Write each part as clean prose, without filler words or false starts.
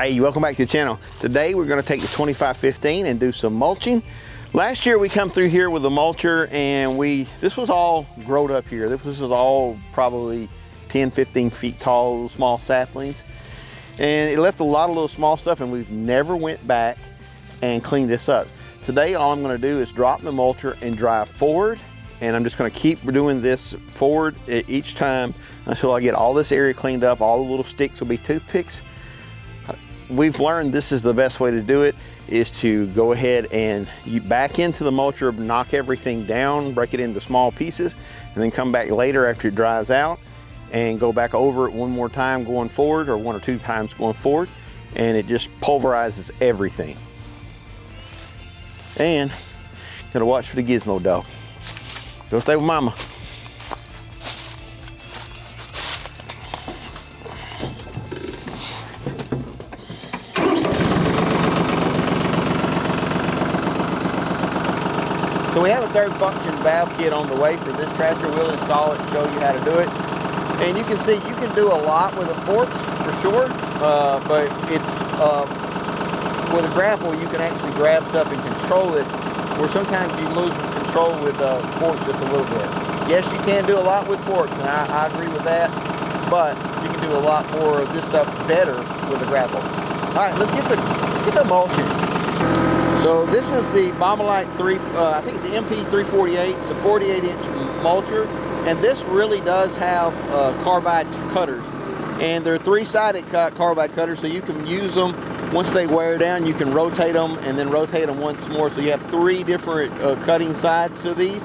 Hey, welcome back to the channel. Today we're going to take the 2515 and do some mulching. Last year we come through here with a mulcher and this was all growed up here. This was all probably 10, 15 feet tall, little small saplings. And it left a lot of little small stuff and we've never went back and cleaned this up. Today all I'm going to do is drop the mulcher and drive forward, and I'm just going to keep doing this forward each time until I get all this area cleaned up. All the little sticks will be toothpicks. We've learned this is the best way to do it, is to go ahead and you back into the mulcher, knock everything down, break it into small pieces, and then come back later after it dries out and go back over it one more time going forward, or one or two times going forward, and it just pulverizes everything. And gotta watch for the gizmo dog. Go stay with mama. So we have a third function valve kit on the way for this tractor. We'll install it and show you how to do it. And you can see you can do a lot with a forks for sure, but it's with a grapple you can actually grab stuff and control it, where sometimes you lose control with forks just a little bit. Yes, you can do a lot with forks, and I agree with that, but you can do a lot more of this stuff better with a grapple. All right, let's get the mulching. So this is the Bamaulight I think it's the MP348. It's a 48-inch mulcher, and this really does have carbide cutters, and they're three-sided carbide cutters, so you can use them. Once they wear down, you can rotate them and then rotate them once more, so you have three different cutting sides to these.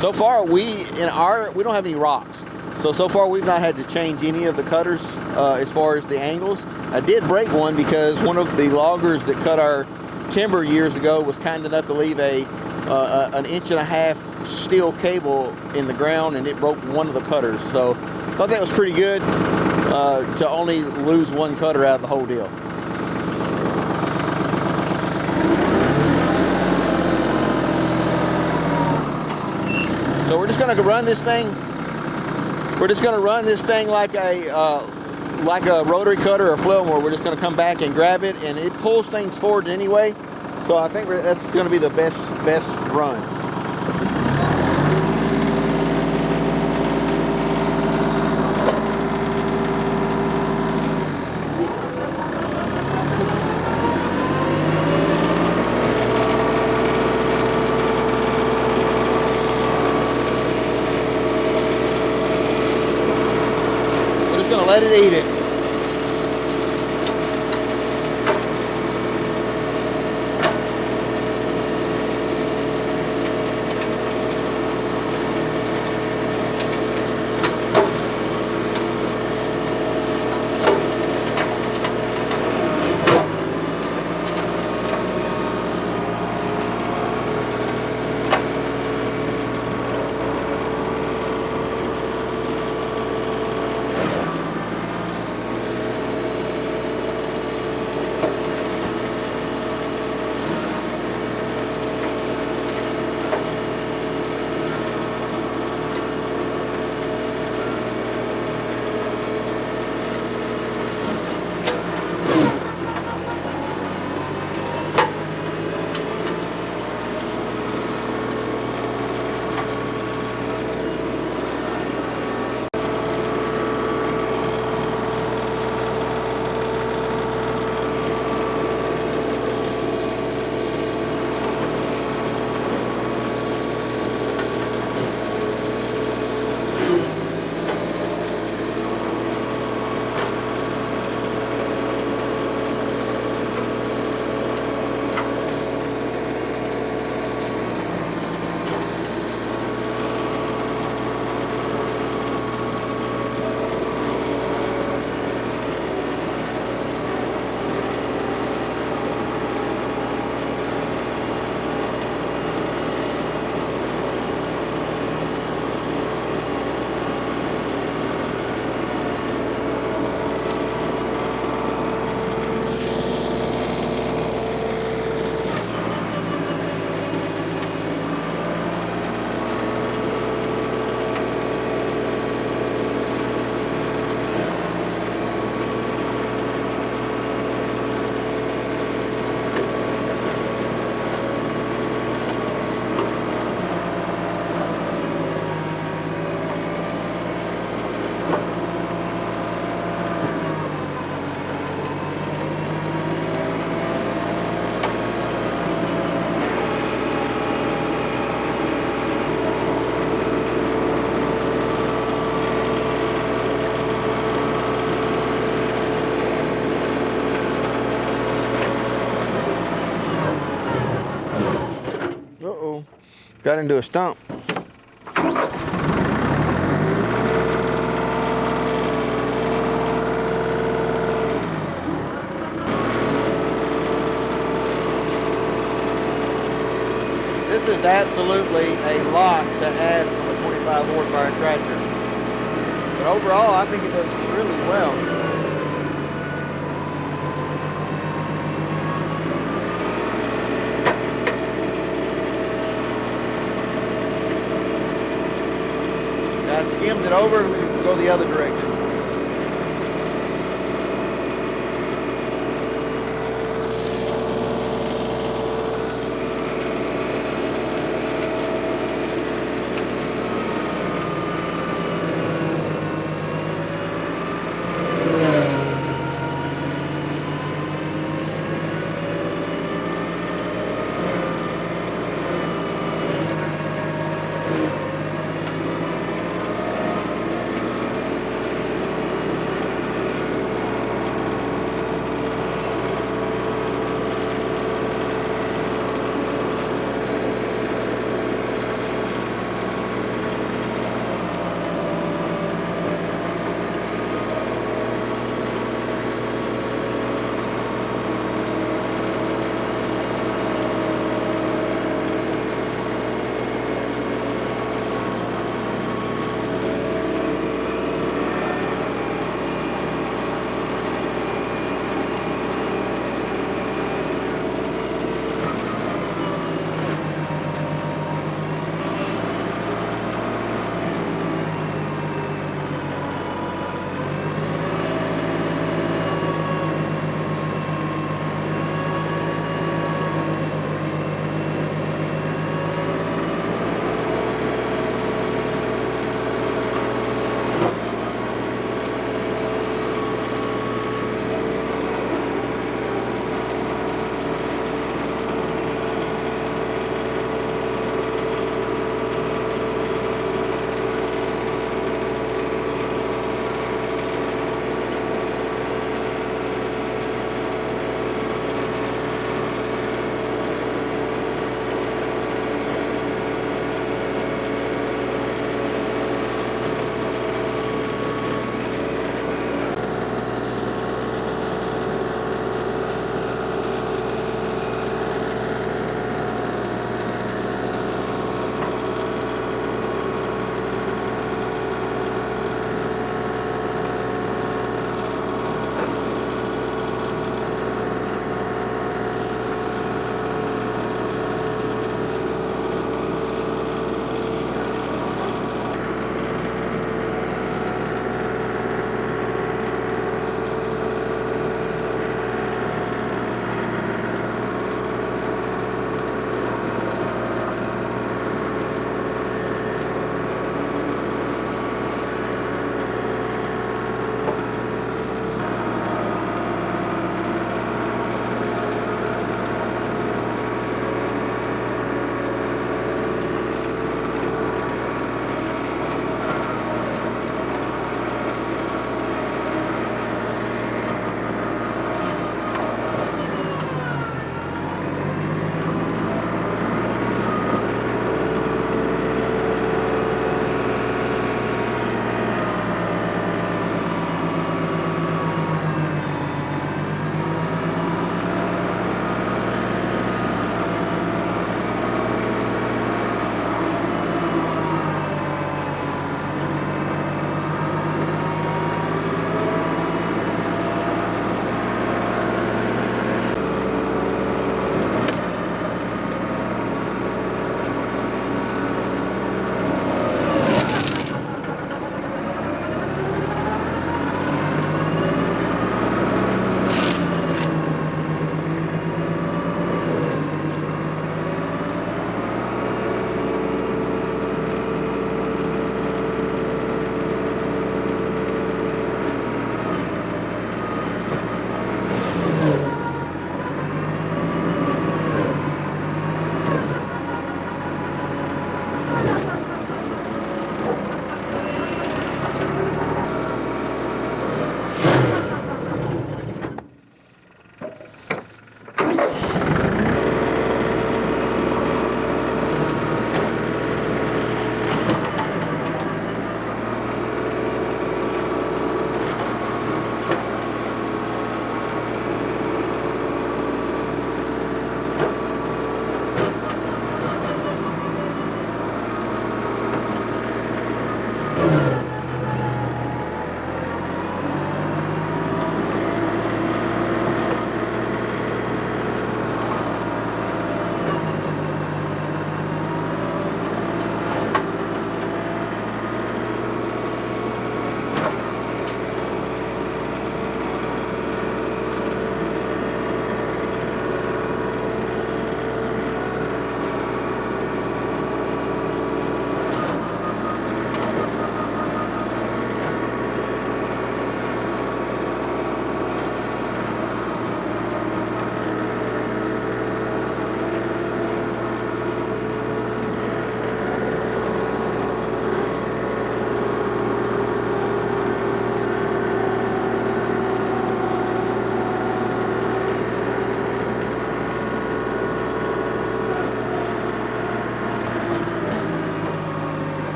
So far we don't have any rocks, so far we've not had to change any of the cutters as far as the angles. I did break one because one of the loggers that cut our timber years ago was kind enough to leave an 1.5 inch steel cable in the ground, and it broke one of the cutters. So I thought that was pretty good to only lose one cutter out of the whole deal. So we're just going to run this thing. We're just going to run this thing like a rotary cutter or flail mower. We're just going to come back and grab it, and it pulls things forward anyway. So I think that's going to be the best run. We're just going to let it eat it. Got into a stump. This is absolutely a lot to ask from a 25 horsepower tractor. But overall, I think it does really well. I skimmed it over and we can go the other direction.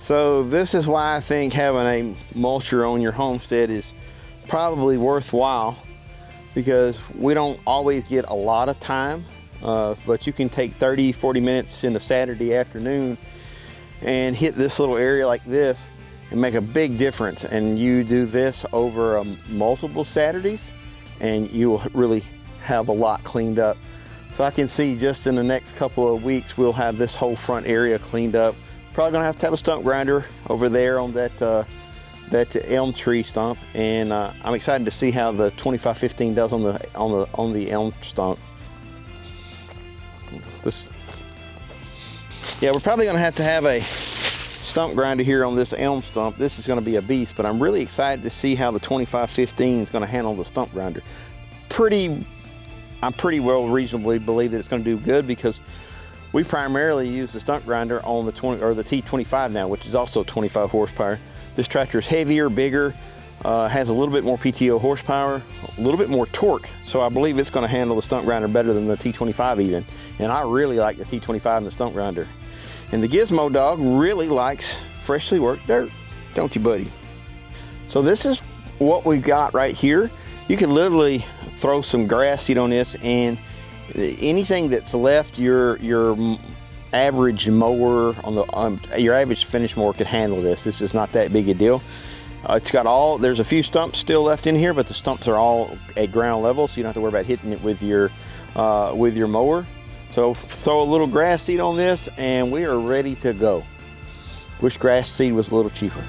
So this is why I think having a mulcher on your homestead is probably worthwhile, because we don't always get a lot of time, but you can take 30-40 minutes in a Saturday afternoon and hit this little area like this and make a big difference. And you do this over multiple Saturdays and you will really have a lot cleaned up. So I can see just in the next couple of weeks we'll have this whole front area cleaned up. Probably gonna have to have a stump grinder over there on that elm tree stump, and I'm excited to see how the 2515 does on the elm stump. Yeah, we're probably gonna have to have a stump grinder here on this elm stump. This is gonna be a beast, but I'm really excited to see how the 2515 is gonna handle the stump grinder. I'm pretty well reasonably believe that it's gonna do good, because we primarily use the stump grinder on the T25 now, which is also 25 horsepower. This tractor is heavier, bigger, has a little bit more PTO horsepower, a little bit more torque. So I believe it's gonna handle the stump grinder better than the T25 even. And I really like the T25 and the stump grinder. And the Gizmo dog really likes freshly worked dirt, don't you, buddy? So this is what we've got right here. You can literally throw some grass seed on this, and anything that's left, your average mower on the your average finish mower could handle this. This is not that big a deal. It's got there's a few stumps still left in here, but the stumps are all at ground level, so you don't have to worry about hitting it with your mower. So throw a little grass seed on this and we are ready to go. Wish grass seed was a little cheaper.